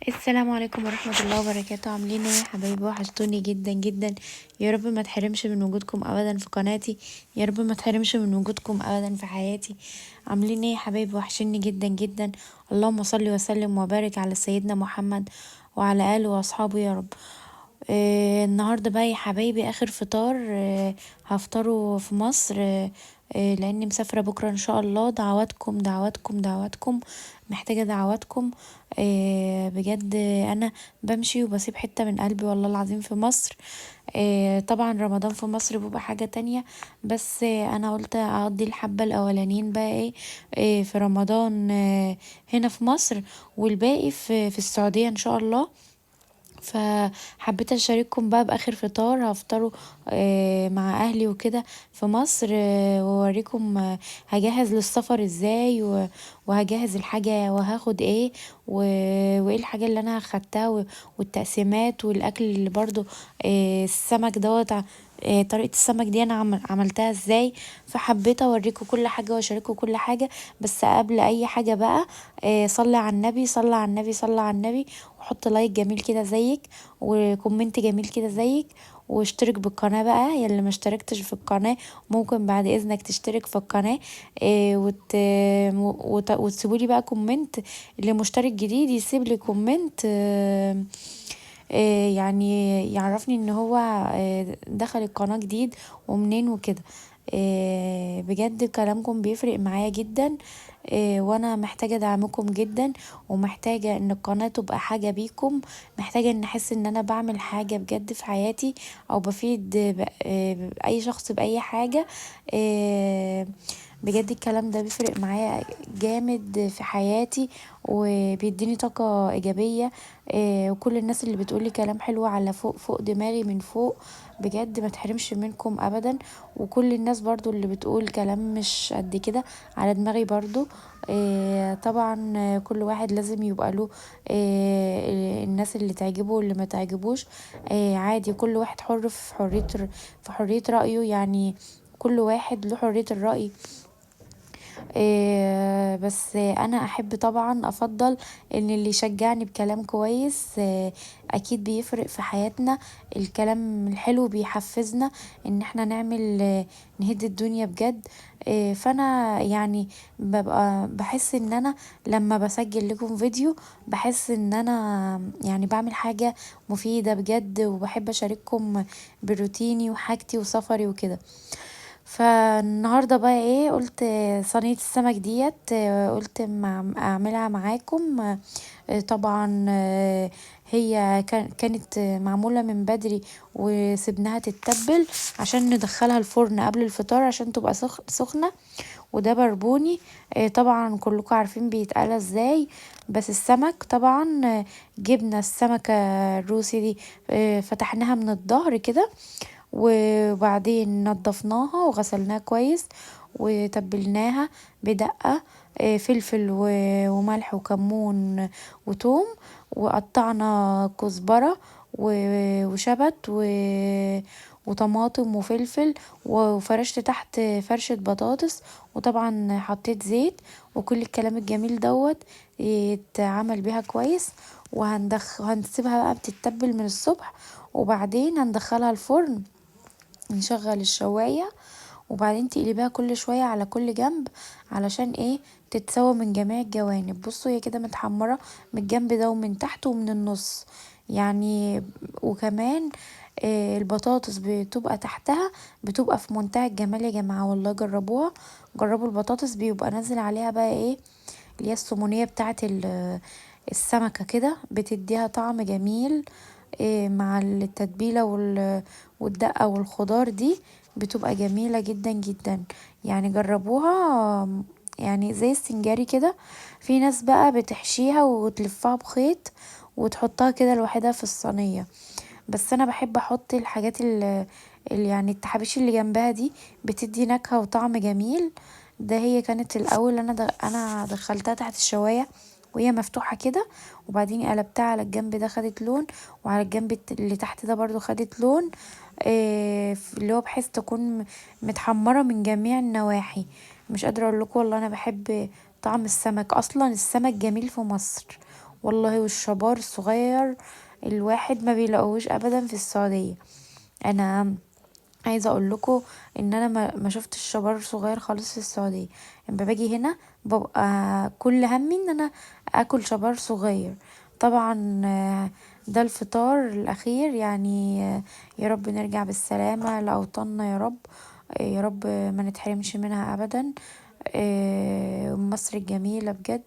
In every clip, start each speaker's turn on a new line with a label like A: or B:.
A: السلام عليكم ورحمة الله وبركاته. عاملين ايه يا حبايبي؟ وحشتوني جدا جدا. يا رب ما تحرمش من وجودكم ابدا في قناتي، يا رب ما تحرمش من وجودكم ابدا في حياتي. عاملين ايه يا حبايبي؟ وحشني جدا جدا. اللهم صل وسلم وبارك على سيدنا محمد وعلى اله واصحابه يا رب. النهارده بقى يا حبايبي اخر فطار هفطره في مصر. لاني مسافره بكره ان شاء الله. دعواتكم دعواتكم دعواتكم، محتاجه دعواتكم. بجد انا بمشي وبسيب حته من قلبي والله العظيم في مصر. طبعا رمضان في مصر بيبقى حاجه تانية، بس انا قلت اقضي الحبه الاولانيين بقى ايه في رمضان هنا في مصر، والباقي في السعوديه ان شاء الله. فحبيت اشارككم بقى باخر فطار هفطره مع اهلي وكده في مصر. واوريكم هجهز للسفر ازاي وهجهز الحاجة وهاخد ايه وايه الحاجة اللي انا اخدتها والتقسيمات والاكل اللي برضو السمك دوت. طريقة السمك دي انا عملتها ازاي. فحبيت اوريكم كل حاجة واشارككم كل حاجة. بس قبل اي حاجة بقى صلي على النبي صلي على النبي صلي على النبي، وحط لايك جميل كده زيك وكومنت جميل كده زيك، واشترك بالقناة بقى يلي ما اشتركتش في القناة. ممكن بعد اذنك تشترك في القناة وتسيبولي بقى كومنت. اللي مشترك جديد يسيب لي كومنت يعني يعرفني ان هو دخل القناة جديد ومنين وكده. بجد كلامكم بيفرق معايا جدا. وانا محتاجة دعمكم جدا، ومحتاجة ان القناة تبقى حاجة بيكم. محتاجة ان احس ان انا بعمل حاجة بجد في حياتي، او بفيد اي شخص باي حاجة. بجد الكلام ده بيفرق معايا جامد في حياتي، وبيديني طاقة ايجابية. وكل الناس اللي بتقولي كلام حلو على فوق فوق دماغي من فوق، بجد ما تحرمش منكم ابدا. وكل الناس برضو اللي بتقول كلام مش قد كده على دماغي برضو. طبعا كل واحد لازم يبقى له الناس اللي تعجبه واللي ما تعجبوش. عادي، كل واحد حر في حرية رأيه يعني. كل واحد له حرية الرأي. بس انا احب طبعا افضل ان اللي يشجعني بكلام كويس. اكيد بيفرق في حياتنا. الكلام الحلو بيحفزنا ان احنا نعمل نهد الدنيا بجد. فانا يعني ببقى بحس ان انا لما بسجل لكم فيديو بحس ان انا يعني بعمل حاجة مفيدة بجد، وبحب اشارككم بروتيني وحاجتي وسفري وكده. فالنهارده بقى ايه، قلت صينية السمك ديت قلت اعملها معاكم. طبعا هي كانت معمولة من بدري، وسبناها تتبل عشان ندخلها الفرن قبل الفطار عشان تبقى سخنة. وده بربوني. طبعا كلكم عارفين بيتقال ازاي. بس السمك طبعا جبنا السمكة الروسي دي، فتحناها من الظهر كده، وبعدين نضفناها وغسلناها كويس وتبلناها بدقة فلفل وملح وكمون وتوم. وقطعنا كزبرة وشبت وطماطم وفلفل، وفرشت تحت فرشة بطاطس. وطبعا حطيت زيت، وكل الكلام الجميل دوت يتعمل بيها كويس. هنسيبها بقى بتتبل من الصبح، وبعدين هندخلها الفرن. نشغل الشواية، وبعدين تقلبيها كل شوية على كل جنب علشان ايه؟ تتسوى من جميع الجوانب. بصوا هي كده متحمرة من الجنب ده ومن تحت ومن النص يعني. وكمان البطاطس بتبقى تحتها، بتبقى في منتهى الجمال يا جماعة. والله جربوها، جربوا البطاطس بيبقى نازل عليها بقى ايه، اللي هي السمونية بتاعة السمكة كده، بتديها طعم جميل. مع التتبيلة والدقة والخضار دي بتبقى جميلة جدا جدا. يعني جربوها. يعني زي السنجاري كده. في ناس بقى بتحشيها وتلفها بخيط وتحطها كده لوحدها في الصينية. بس انا بحب احط الحاجات اللي يعني التحابيش اللي جنبها دي، بتدي نكهة وطعم جميل. ده هي كانت الاول انا دخلتها تحت الشواية وهي مفتوحة كده، وبعدين قلبتها على الجنب ده خدت لون، وعلى الجنب اللي تحت ده برضو خدت لون. اللي هو بحيث تكون متحمرة من جميع النواحي. مش قادرة اقول لكم والله انا بحب طعم السمك. اصلا السمك جميل في مصر، والله. والشبار الصغير الواحد ما بيلاقوهوش ابدا في السعودية. انا عايزه اقول لكم ان انا ما شفتش شبار صغير خالص في السعوديه. لما باجي هنا ببقى كل همي ان انا اكل شبار صغير. طبعا ده الفطار الاخير يعني. يا رب نرجع بالسلامه لاوطاننا يا رب. يا رب ما نتحرمش منها ابدا. مصر الجميله بجد.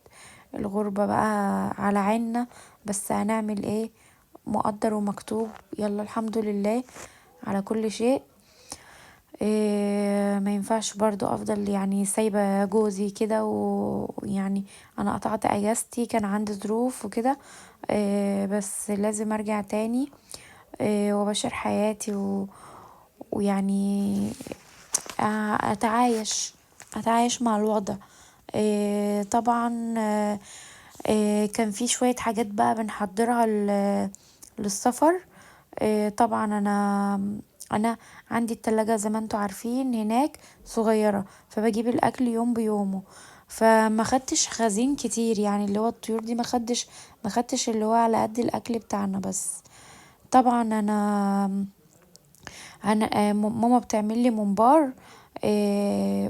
A: الغربه بقى على عيننا، بس هنعمل ايه؟ مقدر ومكتوب. يلا الحمد لله على كل شيء. ما ينفعش برضو افضل يعني سايبة جوزي كده، ويعني انا قطعت اجازتي، كان عندي ظروف وكده. بس لازم ارجع تاني وبشر حياتي ويعني اتعايش مع الوضع. طبعا كان في شوية حاجات بقى بنحضرها للسفر. طبعا انا عندي التلاجة زي ما انتوا عارفين هناك صغيرة، فبجيب الاكل يوم بيومه. فما خدتش خزين كتير يعني، اللي هو الطيور دي ما خدتش اللي هو على قد الاكل بتاعنا بس. طبعا انا ماما بتعمل لي ممبار.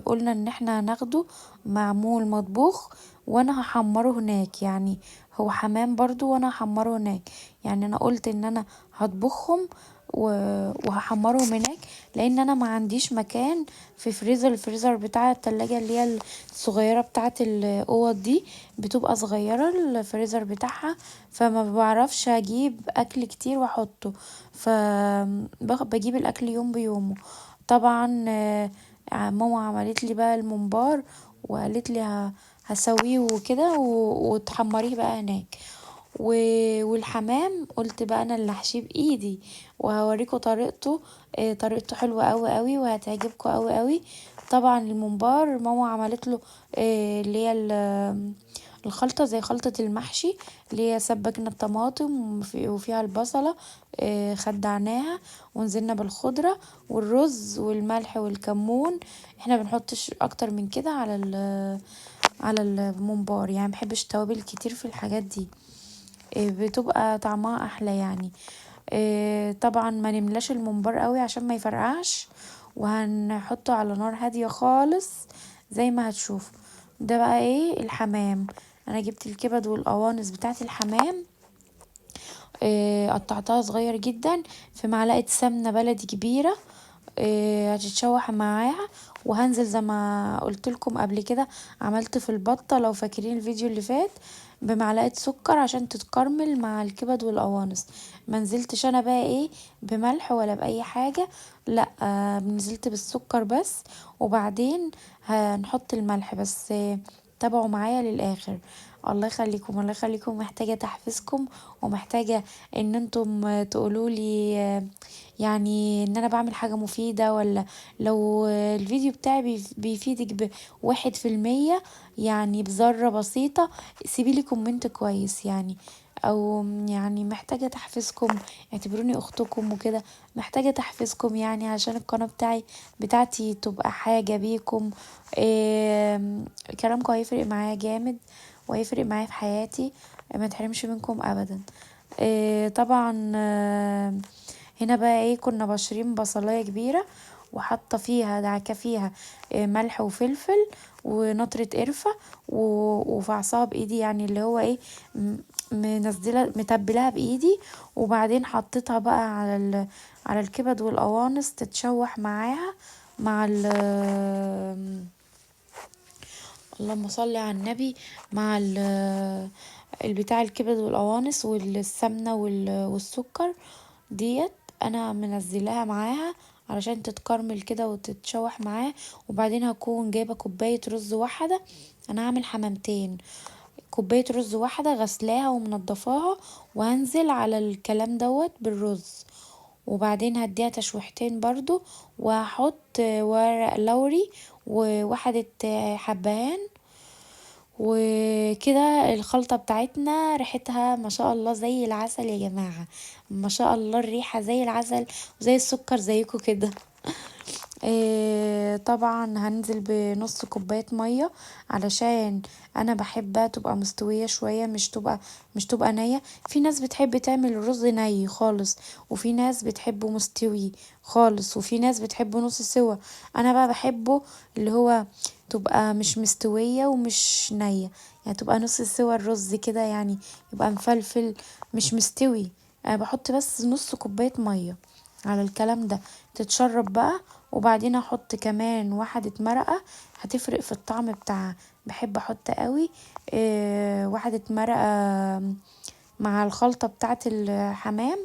A: قلنا ان احنا هناخده معمول مطبوخ، وانا هحمره هناك يعني. هو حمام برضو وانا هحمره هناك. يعني انا قلت ان انا هطبخهم وهحمرهم هناك، لان انا ما عنديش مكان في الفريزر بتاع التلاجة اللي هي الصغيرة بتاعة الاوض دي. بتبقى صغيرة الفريزر بتاعها، فما بعرفش اجيب اكل كتير واحطه. فبجيب الاكل يوم بيومه. طبعا ماما عملت لي بقى الممبار، وقالت لي هسويه وكده وتحمريه بقى هناك. والحمام قلت بقى انا اللي هحشيه بايدي، وهوريكم طريقته. طريقته حلوة قوي قوي وهتعجبكم قوي قوي. طبعا الممبار ماما عملت له اللي هي الخلطة زي خلطة المحشي، اللي هي سبكنا الطماطم وفيها البصلة. خدعناها ونزلنا بالخضرة والرز والملح والكمون. احنا بنحطش اكتر من كده على الممبار يعني، محبش توابل كتير في الحاجات دي. بتبقى طعمها احلى يعني. طبعا ما نملاش الممبار قوي عشان ما يفرقعش، وهنحطه على نار هادية خالص زي ما هتشوفوا. ده بقى ايه الحمام. انا جبت الكبد والقوانص بتاعت الحمام. قطعتها صغير جدا في معلقة سمنة بلدي كبيرة. هتتشوح معاها. وهنزل زي ما قلت لكم قبل كده، عملت في البطة لو فاكرين الفيديو اللي فات، بمعلقة سكر عشان تتكرمل مع الكبد والقوانص. ما نزلتش انا بقى ايه بملح ولا باي حاجة، لا نزلت بالسكر بس. وبعدين هنحط الملح بس. تابعوا معايا للاخر. الله يخليكم الله يخليكم، محتاجة تحفيزكم، ومحتاجة ان انتم تقولوا لي يعني ان انا بعمل حاجة مفيدة، ولا لو الفيديو بتاعي بيفيدك ب1%، يعني بذرة بسيطة. سيبيلي كومنت كويس يعني. او يعني محتاجة تحفيزكم، اعتبروني اختكم وكده. محتاجة تحفيزكم يعني عشان القناة بتاعتي تبقى حاجة بيكم. كلامكم هيفرق معايا جامد، وهيفرق معايا في حياتي. ما تحرمش منكم ابدا. طبعا هنا بقى ايه، كنا بشرين بصلاية كبيرة، وحاطة فيها دعكة فيها ملح وفلفل ونطرة قرفة وفعصها بايدي، يعني اللي هو ايه منزله متبلاها بايدي. وبعدين حطيتها بقى على الكبد والقوانص تتشوح معاها مع اللهم صل على النبي. مع البتاع الكبد والقوانص والسمنة والسكر ديت. انا منزلاها معاها علشان تتكرمل كده وتتشوح معاه. وبعدين هكون جايبة كوباية رز واحدة. انا هعمل حمامتين. كوباية رز واحدة غسلاها ومنضفاها، وهنزل على الكلام دوت بالرز. وبعدين هديها تشويحتين برضو، وهحط ورق لوري وواحدة حبهان. وكده الخلطة بتاعتنا ريحتها ما شاء الله زي العسل يا جماعة. ما شاء الله الريحة زي العسل وزي السكر زيكم كده. طبعا هنزل بنص كوباية مية علشان انا بحبها تبقى مستوية شوية، مش تبقى نية. في ناس بتحب تعمل الرز ني خالص، وفي ناس بتحبه مستوي خالص، وفي ناس بتحبه نص سوا. انا بقى بحبه اللي هو تبقى مش مستوية ومش نية، يعني تبقى نص سوا الرز كده، يعني يبقى مفلفل مش مستوي. انا بحط بس نص كوباية مية على الكلام ده تتشرب بقى. وبعدين احط كمان واحدة مرقة، هتفرق في الطعم بتاعها. بحب احط قوي واحدة مرقة مع الخلطة بتاعة الحمام،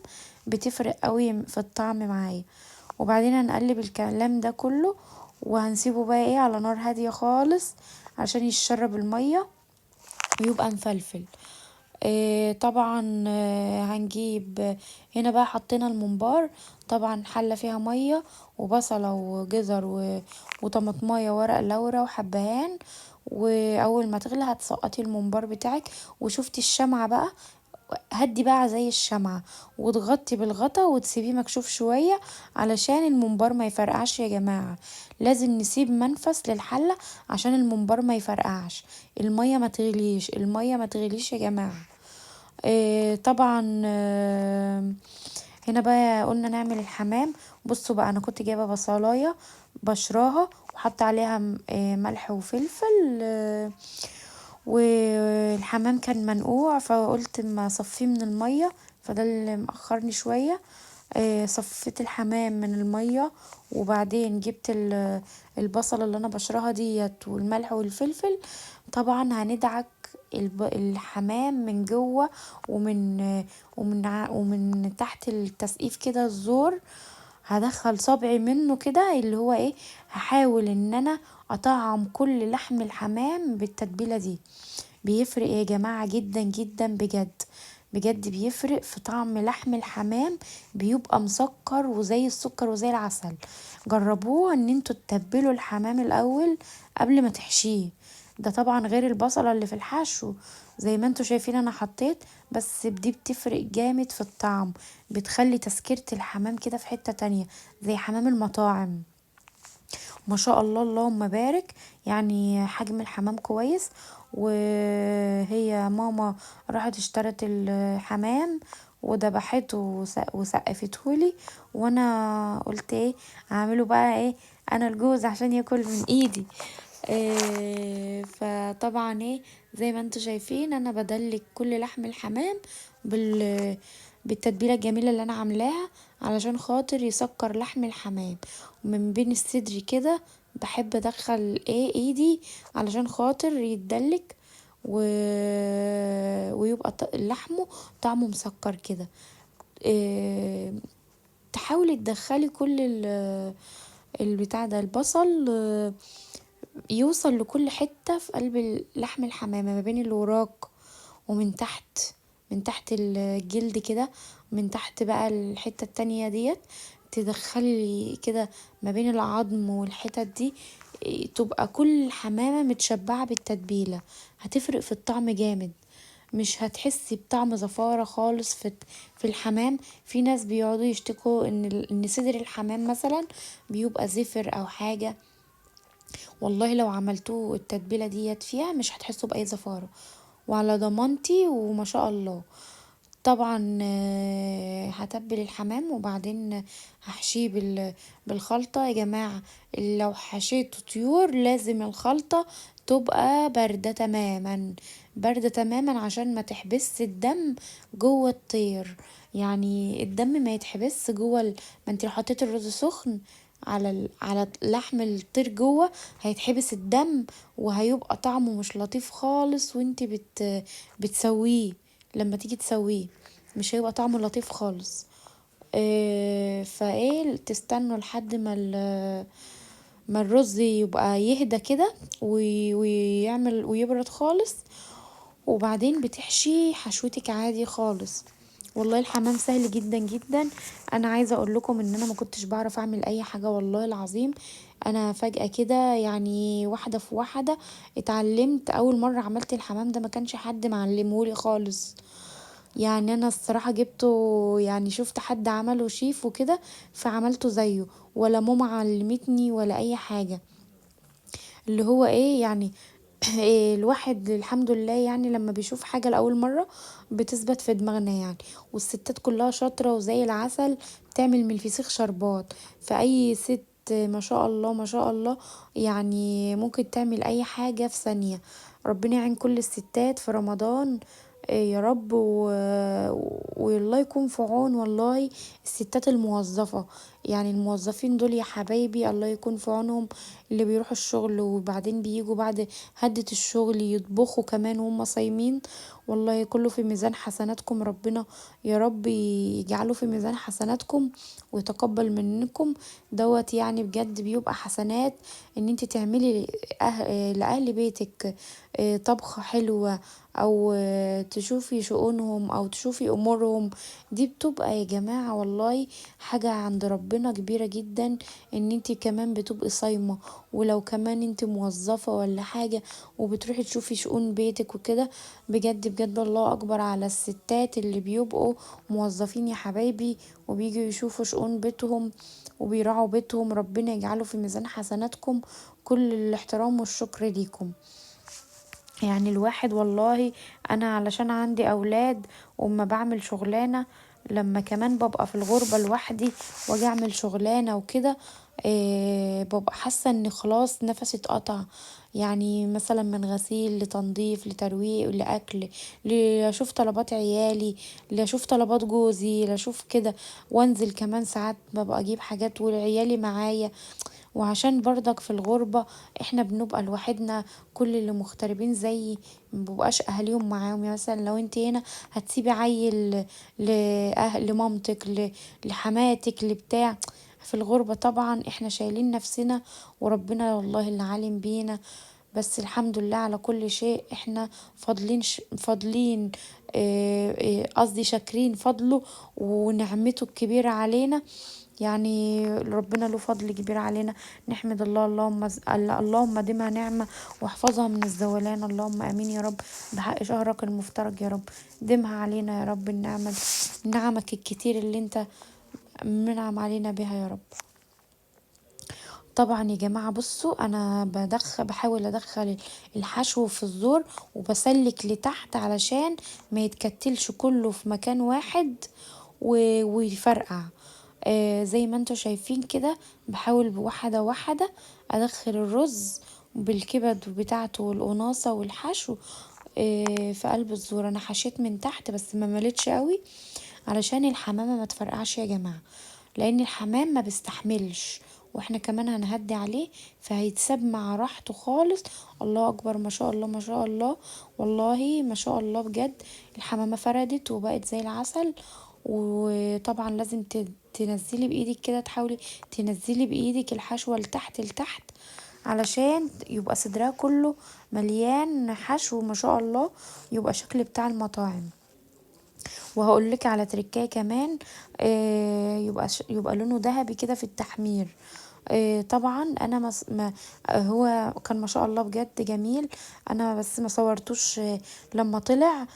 A: بتفرق قوي في الطعم معايا. وبعدين هنقلب الكلام ده كله، وهنسيبه بقى ايه على نار هادية خالص عشان يشرب المية ويبقى مفلفل. طبعا هنجيب هنا بقى حطينا الممبار. طبعا حلة فيها مية وبصلة وجزر وطماطمايه ورق لورا وحبهان. واول ما تغلي هتسقطي الممبار بتاعك، وشفتي الشمعة بقى، هدي بقى زي الشمعة وتغطي بالغطا وتسيبيه مكشوف شوية علشان الممبار ما يفرقعش يا جماعة. لازم نسيب منفس للحلة عشان الممبار ما يفرقعش. المية ما تغليش يا جماعة. طبعا هنا بقى قلنا نعمل الحمام. بصوا بقى، انا كنت جايبه بصلايه بشراها وحط عليها ملح وفلفل. والحمام كان منقوع، فقلت ما اصفيه من الميه، فده اللي مأخرني شويه. صفيت الحمام من الميه، وبعدين جبت البصل اللي انا بشرها ديت والملح والفلفل. طبعا هندعك الحمام من جوه ومن ومن تحت التسقيف كده الزور. هدخل صبعي منه كده اللي هو ايه، هحاول ان انا اطعم كل لحم الحمام بالتتبيلة دي. بيفرق يا جماعة جدا جدا بجد، بجد بيفرق في طعم لحم الحمام. بيبقى مسكر وزي السكر وزي العسل. جربوه ان انتوا تتبلوا الحمام الاول قبل ما تحشيه. ده طبعا غير البصلة اللي في الحشو زي ما انتوا شايفين انا حطيت، بس دي بتفرق جامد في الطعم. بتخلي تسكيرة الحمام كده في حتة تانية زي حمام المطاعم. ما شاء الله اللهم بارك. يعني حجم الحمام كويس. وهي ماما راحت اشترت الحمام وذبحته وسقفتهولي، وانا قلت ايه اعمله بقى ايه انا الجوز عشان ياكل من ايدي. فطبعا ايه، زي ما انتوا شايفين انا بدلك كل لحم الحمام بالتتبيله الجميله اللي انا عاملاها علشان خاطر يسكر لحم الحمام. ومن بين الصدر كده بحب ادخل ايدي علشان خاطر يتدلك و... ويبقى لحمه طعمه مسكر كده. إيه... تحاولي تدخلي كل البتاع ده البصل يوصل لكل حتة في قلب لحم الحمامة، ما بين الوراك ومن تحت، من تحت الجلد كده، من تحت بقى الحتة التانية ديت. تدخلي كده ما بين العظم والحتت دي، تبقى كل حمامة متشبعة بالتتبيلة. هتفرق في الطعم جامد، مش هتحسي بطعم زفارة خالص في الحمام. في ناس بيقعدوا يشتكوا ان صدر الحمام مثلا بيبقى زفر او حاجة. والله لو عملتوه التتبيلة ديت فيها مش هتحسوا بأي زفارة، وعلى ضمانتي وما شاء الله. طبعا هتبل الحمام وبعدين هحشيه بالخلطة يا جماعة. لو حشيته طيور لازم الخلطة تبقى باردة تماما، باردة تماما عشان ما تحبس الدم جوه الطير. يعني الدم ما يتحبس جوه ما انت لو حطيت الرز سخن على لحم الطير جوه هيتحبس الدم، وهيبقى طعمه مش لطيف خالص. وانت بتسويه، لما تيجي تسويه مش هيبقى طعمه لطيف خالص. فايه تستنوا لحد ما الرز يبقى يهدى كده ويعمل ويبرد خالص، وبعدين بتحشي حشوتك عادي خالص. والله الحمام سهل جدا جدا. انا عايزه اقول لكم ان انا ما كنتش بعرف اعمل اي حاجه والله العظيم. انا فجأة كده يعني واحده في واحده اتعلمت. اول مره عملت الحمام ده ما كانش حد معلمهولي خالص. يعني انا الصراحة جبته، يعني شفت حد عمله شيف وكده فعملته زيه، ولا ماما علمتني ولا اي حاجة. اللي هو ايه يعني الواحد الحمد لله يعني لما بيشوف حاجة لأول مرة بتثبت في دماغنا يعني. والستات كلها شاطرة وزي العسل، بتعمل من الفسيخ شربات. فأي ست ما شاء الله ما شاء الله يعني ممكن تعمل أي حاجة في ثانية. ربنا يعين كل الستات في رمضان يا رب والله يكون في عون والله الستات الموظفة. يعني الموظفين دول يا حبايبي الله يكون في عونهم، اللي بيروحوا الشغل وبعدين بيجوا بعد هدة الشغل يطبخوا كمان وهم صايمين. والله كله في ميزان حسناتكم، ربنا يا رب يجعله في ميزان حسناتكم ويتقبل منكم دوت. يعني بجد بيبقى حسنات ان انت تعملي لأهل بيتك طبخة حلوة، او تشوفي شؤونهم او تشوفي امورهم. دي بتبقى يا جماعة والله حاجة عند ربنا كبيرة جدا، ان انت كمان بتبقي صايمة. ولو كمان انت موظفة ولا حاجة وبتروحي تشوفي شؤون بيتك وكده، بجد بجد الله اكبر على الستات اللي بيبقوا موظفين يا حبايبي وبيجوا يشوفوا شؤون بيتهم وبيراعوا بيتهم. ربنا يجعله في ميزان حسناتكم. كل الاحترام والشكر ليكم. يعني الواحد والله انا علشان عندي اولاد وما بعمل شغلانة، لما كمان ببقى في الغربة لوحدي واجي اعمل شغلانة وكده ببقى حاسة ان خلاص نفسي اتقطع. يعني مثلا من غسيل لتنظيف لترويق لاكل، لاشوف طلبات عيالي، لاشوف طلبات جوزي، لاشوف كده. وانزل كمان ساعات ببقى اجيب حاجات وعيالي معايا. وعشان برضك في الغربة احنا بنبقى لوحدنا، كل اللي مغتربين زيي مبقاش اهاليهم معاهم. يعني مثلا لو انت هنا هتسيبي عيل لمامتك لحماتك لبتاع. في الغربة طبعا احنا شايلين نفسنا وربنا والله اللي عالم بينا. بس الحمد لله على كل شيء. احنا فاضلين قصدي شاكرين فضله ونعمته الكبيرة علينا. يعني ربنا له فضل كبير علينا، نحمد الله. اللهم ديمها نعمة واحفظها من الزولان، اللهم امين يا رب. بحق شهرك المفترج يا رب ديمها علينا يا رب النعمة، نعمك الكتير اللي انت منعم علينا بها يا رب. طبعا يا جماعة بصوا انا بحاول ادخل الحشو في الزور وبسلك لتحت علشان ما يتكتلش كله في مكان واحد ويفرقع. زي ما انتوا شايفين كده بحاول بواحدة واحدة ادخل الرز بالكبد بتاعته والقناصة والحشو في قلب الزور. انا حشيت من تحت بس ما مليتش قوي علشان الحمامة ما تفرقعش يا جماعة، لان الحمام ما بيستحملش واحنا كمان هنهدي عليه فهيتساب مع راحته خالص. الله اكبر ما شاء الله ما شاء الله والله ما شاء الله بجد. الحمامة فردت وبقت زي العسل. وطبعا لازم تنزلي بايدك كده، تحاولي تنزلي بايدك الحشوة لتحت لتحت علشان يبقى صدرها كله مليان حشو ما شاء الله، يبقى شكل بتاع المطاعم. وهقولك على تركاية كمان يبقى لونه ذهبي كده في التحمير. طبعا انا ما هو كان ما شاء الله بجد جميل. انا بس ما صورتوش لما طلع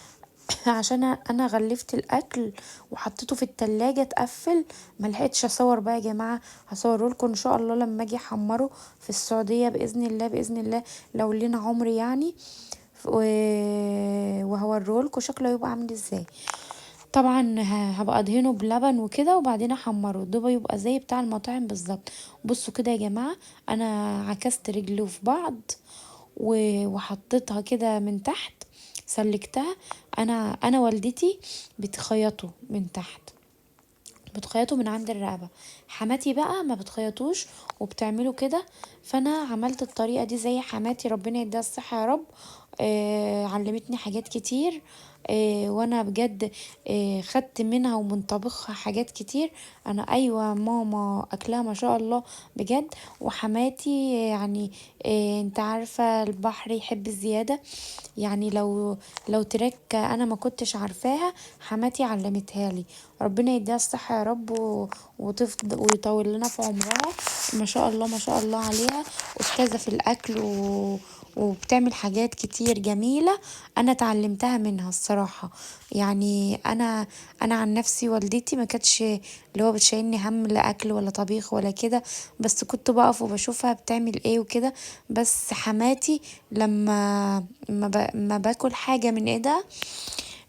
A: عشان انا غلفت الاكل وحطيته في التلاجة اتقفل. ما لحقتش اصور بقى يا جماعه. هصوره لكم ان شاء الله لما اجي احمره في السعوديه باذن الله باذن الله لو لنا عمر يعني. وهوريه لكم شكله هيبقى عامل ازاي. طبعا هبقى ادهنه بلبن وكده وبعدين احمره ده يبقى زي بتاع المطاعم بالظبط. بصوا كده يا جماعه انا عكست رجله في بعض وحطيتها كده من تحت سلكتها. انا والدتي بتخيطه من تحت، بتخيطه من عند الرقبة. حماتي بقى ما بتخيطوش وبتعمله كده. فانا عملت الطريقة دي زي حماتي ربنا يديها الصحة يا رب. علمتني حاجات كتير. وانا بجد خدت منها ومن طبخها حاجات كتير. انا ايوه ماما اكلها ما شاء الله بجد. وحماتي يعني انت عارفة البحر يحب الزيادة. يعني لو ترك انا ما كنتش عارفاها حماتي علمتها لي. ربنا يديها الصحة يا رب وتفضل ويطول لنا في عمرها. ما شاء الله ما شاء الله عليها. استاذة في الاكل وبتعمل حاجات كتير جميلة انا اتعلمتها منها الصراحة. يعني انا عن نفسي والدتي ما كانتش اللي هو بتشيلني هم لا اكل ولا طبيخ ولا كده، بس كنت بقف وبشوفها بتعمل ايه وكده. بس حماتي لما ما باكل حاجة من ايدها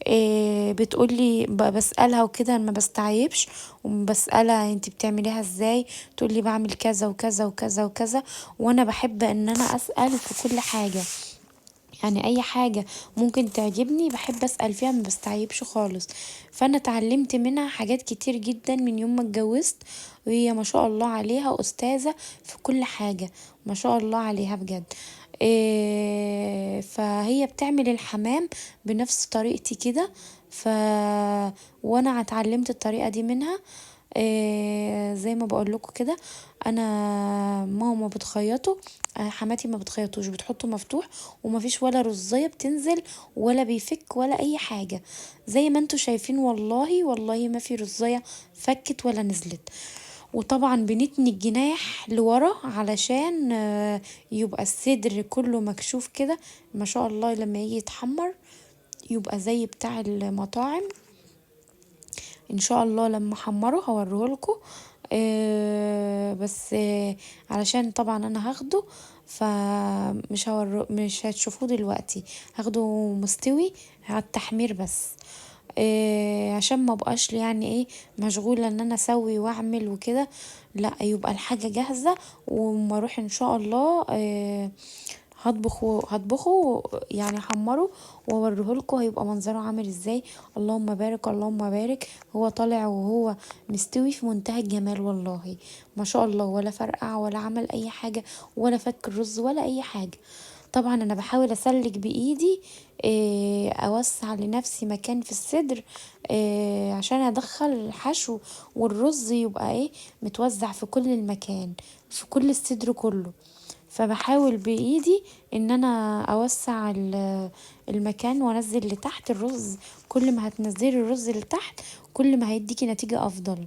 A: إيه بتقولي بسألها وكده، ما بستعيبش وبسألها انت بتعمليها ازاي، تقولي بعمل كذا وكذا وكذا وكذا. وانا بحب ان انا اسأل في كل حاجة، يعني اي حاجة ممكن تعجبني بحب اسأل فيها ما بستعيبش خالص. فانا اتعلمت منها حاجات كتير جدا من يوم ما اتجوزت، وهي ما شاء الله عليها استاذة في كل حاجة، ما شاء الله عليها بجد. فهي بتعمل الحمام بنفس طريقتي كده. ف وانا اتعلمت الطريقة دي منها. زي ما بقول لكم كده، انا ماما بتخيطه، حماتي ما بتخيطوش، بتحطه مفتوح ومفيش ولا رزية بتنزل ولا بيفك ولا اي حاجة، زي ما انتوا شايفين. والله والله ما في رزية فكت ولا نزلت. وطبعا بنتني الجناح لورا علشان يبقى الصدر كله مكشوف كده، ما شاء الله لما يجي يتحمر يبقى زي بتاع المطاعم. ان شاء الله لما احمره هوريهولكوا. بس علشان طبعا انا هاخده، فمش مش هتشوفوه دلوقتي، هاخده مستوي على التحمير بس. عشان ما بقاش يعني ايه مشغولة ان انا اسوي واعمل وكده، لا يبقى الحاجة جاهزة. وما اروح ان شاء الله هطبخه يعني احمره واوريهولكوا هيبقى منظره عامل ازاي. اللهم بارك اللهم بارك، هو طالع وهو مستوي في منتهى الجمال والله، ما شاء الله، ولا فرقع ولا عمل اي حاجة ولا فك الرز ولا اي حاجة. طبعا انا بحاول اسلك بايدي، اوسع لنفسي مكان في الصدر، عشان ادخل الحشو والرز يبقى ايه متوزع في كل المكان، في كل الصدر كله. فبحاول بايدي ان انا اوسع المكان وانزل لتحت الرز. كل ما هتنزلي الرز لتحت كل ما هيديكي نتيجة افضل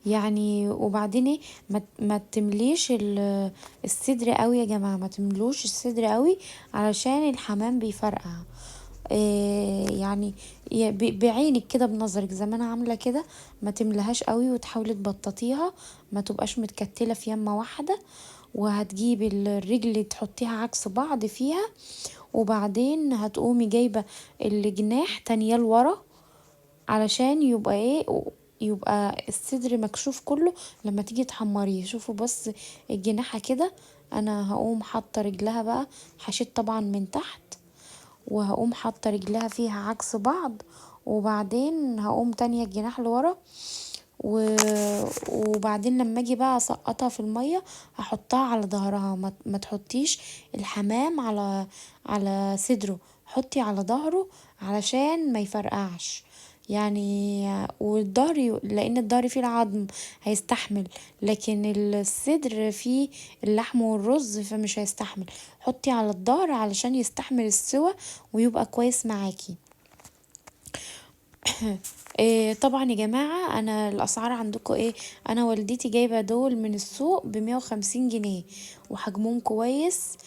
A: يعني. وبعدين ايه ما تمليش الصدر قوي يا جماعة، ما تملوش الصدر قوي علشان الحمام بيفرقع. يعني بعينك كده بنظرك زي ما انا عامله كده، ما تملهاش قوي وتحاولي تبططيها، ما تبقاش متكتله في يمه واحده. وهتجيبي الرجل تحطيها عكس بعض فيها، وبعدين هتقومي جايبه الجناح تانية لورا علشان يبقى ايه يبقى الصدر مكشوف كله لما تيجي تحمريه. شوفوا بس الجناحة كده، انا هقوم حاطه رجلها بقى، حشيت طبعا من تحت، وهقوم حاطه رجلها فيها عكس بعض، وبعدين هقوم تانية الجناح لورا وبعدين لما اجي بقى اسقطها في المية هحطها على ظهرها. ما تحطيش الحمام على صدره، حطي على ظهره علشان ما يفرقعش يعني. والظهر لان الظهر فيه العظم هيستحمل، لكن الصدر فيه اللحم والرز فمش هيستحمل. حطي على الظهر علشان يستحمل السوى ويبقى كويس معاكي. طبعا يا جماعة انا الاسعار عندكم ايه، انا والدتي جايبة دول من السوق ب150 جنيه، وحجمهم كويس،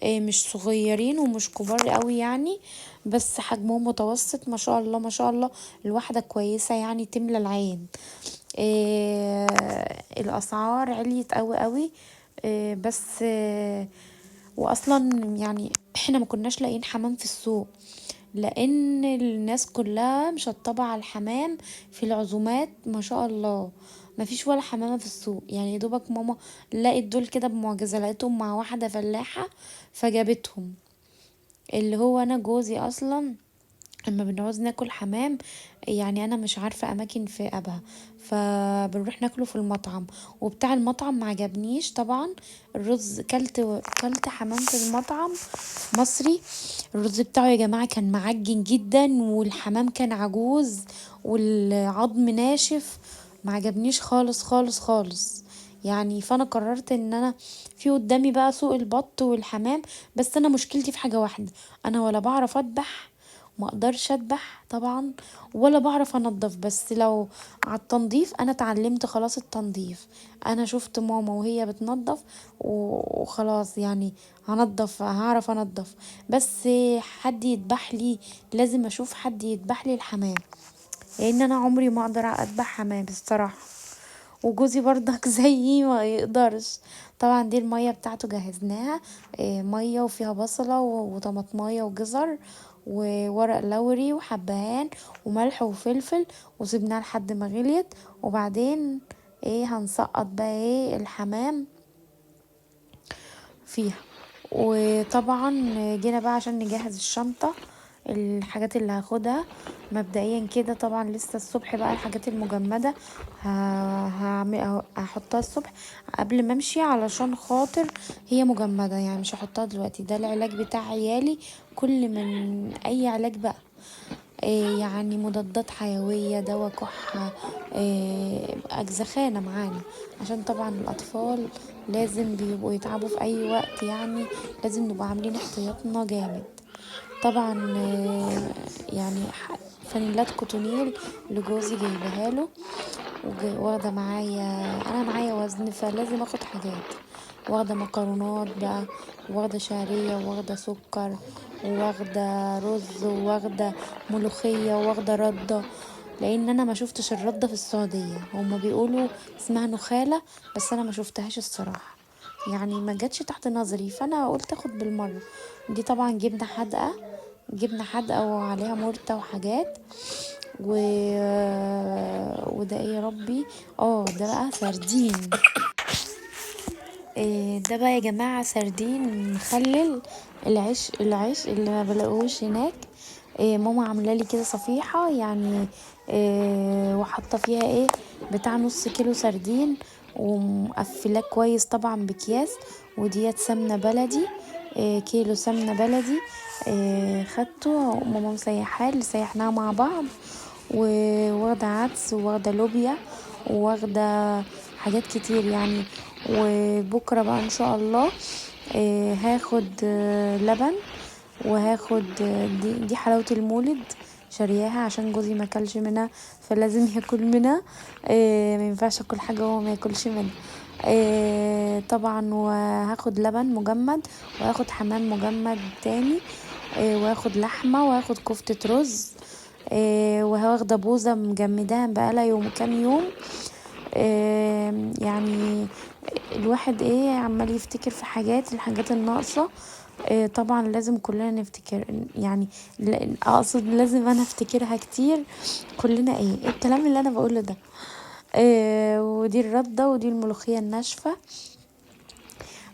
A: مش صغيرين ومش كبار قوي يعني، بس حجمهم متوسط ما شاء الله ما شاء الله. الواحدة كويسة يعني تملى العين. الاسعار عليت قوي قوي. بس واصلا يعني احنا ما كناش لاقيين حمام في السوق، لان الناس كلها مشطبة على الحمام في العزومات ما شاء الله. ما فيش ولا حمامة في السوق يعني، يا دوبك ماما لقت دول كده بمعجزة، لقيتهم مع واحدة فلاحة فجابتهم. اللي هو انا جوزي اصلا اما بنعوز ناكل حمام يعني انا مش عارفة اماكن في ابها، فبنروح ناكله في المطعم، وبتاع المطعم ما عجبنيش طبعا. الرز كلت حمام في المطعم مصري، الرز بتاعه يا جماعة كان معجن جدا، والحمام كان عجوز والعظم ناشف، ما عجبنيش خالص خالص خالص يعني. فانا قررت ان انا في قدامي بقى سوق البط والحمام، بس انا مشكلتي في حاجة واحدة، انا ولا بعرف اذبح ما اقدرش اذبح طبعا ولا بعرف انضف. بس لو على التنظيف انا اتعلمت خلاص التنظيف، انا شفت ماما وهي بتنظف وخلاص يعني هنضف، هعرف انضف. بس حد يذبح لي، لازم اشوف حد يذبح لي الحمام، لان انا عمري ما اقدر اذبح حمام الصراحه. وجوزي برضك زيي ما يقدرش. طبعا دي المية بتاعته جهزناها، مية وفيها بصلة وطماطماية وجزر وورق لوري وحبهان وملح وفلفل، وسيبناها لحد ما غليت. وبعدين هنسقط بقى الحمام فيها. وطبعا جينا بقى عشان نجهز الشنطة، الحاجات اللي هاخدها مبدئيا كده. طبعا لسه الصبح بقى الحاجات المجمدة هحطها الصبح قبل ما امشي، علشان خاطر هي مجمدة يعني مش هحطها دلوقتي. ده العلاج بتاع عيالي، كل من اي علاج بقى، يعني مضادات حيوية، دواء كحة، أجزخانة معانا، عشان طبعا الأطفال لازم بيبقوا يتعبوا في أي وقت، يعني لازم نبقى عاملين احتياطنا جامد. طبعا يعني فانيلات كوتونيل لجوزي جايبها له، واخده معايا، انا معايا وزن فلازم اخد حاجات. واخده مكرونات بقى، واخده شعريه، واخده سكر، واخده رز، واخده ملوخيه، واخده رده. لان انا ما شفتش الرده في السعوديه، هما بيقولوا اسمها نخاله، بس انا ما شفتهاش الصراحه، يعني ما جاتش تحت نظري، فانا قلت اخد بالمره. دي طبعا جبنه حادقه، جبنه حادقه وعليها مرتة وحاجات وده ايه يا ربي، ده بقى سردين. ده بقى يا جماعة سردين مخلل، العيش اللي ما بلاقوش هناك. ماما عامله لي كده صفيحة يعني، وحاطه فيها بتاع نص كيلو سردين، ومقفلاه كويس طبعا بكياس. وديت سمنة بلدي، كيلو سمنة بلدي، خدته ماما مسيحاه، سيحناها مع بعض. وواخدة عدس، وواخدة لوبيا، وواخدة حاجات كتير يعني. وبكرة بقى ان شاء الله هاخد لبن، وهاخد دي حلاوة المولد شارياها عشان جوزي ما كلش منها، فلازم ياكل منها. ما ينفعش اكل حاجة وهو ما ياكلش منها. طبعا وهاخد لبن مجمد، وهاخد حمام مجمد تاني، وهاخد لحمة، وهاخد كفتة رز، وهاخده بوزة مجمداها بقالها يوم كام يوم. يعني الواحد عمال يفتكر في الحاجات الناقصة. طبعا لازم كلنا نفتكر يعني، اقصد لازم انا افتكرها كتير. كلنا الكلام اللي انا بقوله ده. ودي الردة، ودي الملوخية الناشفة.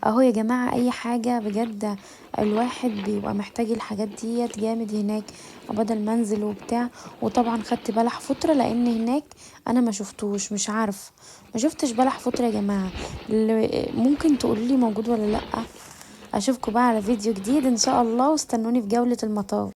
A: اهو يا جماعة، اي حاجة بجد الواحد بيبقى محتاج الحاجات ديت جامد هناك، بدل منزل وبتاع. وطبعا خدت بلح فطرة، لان هناك انا ما شفتوش، مش عارف، ما شفتش بلح فطرة يا جماعة. ممكن تقولي موجود ولا لا؟ اشوفكم بقى على فيديو جديد ان شاء الله، واستنوني في جولة المطار.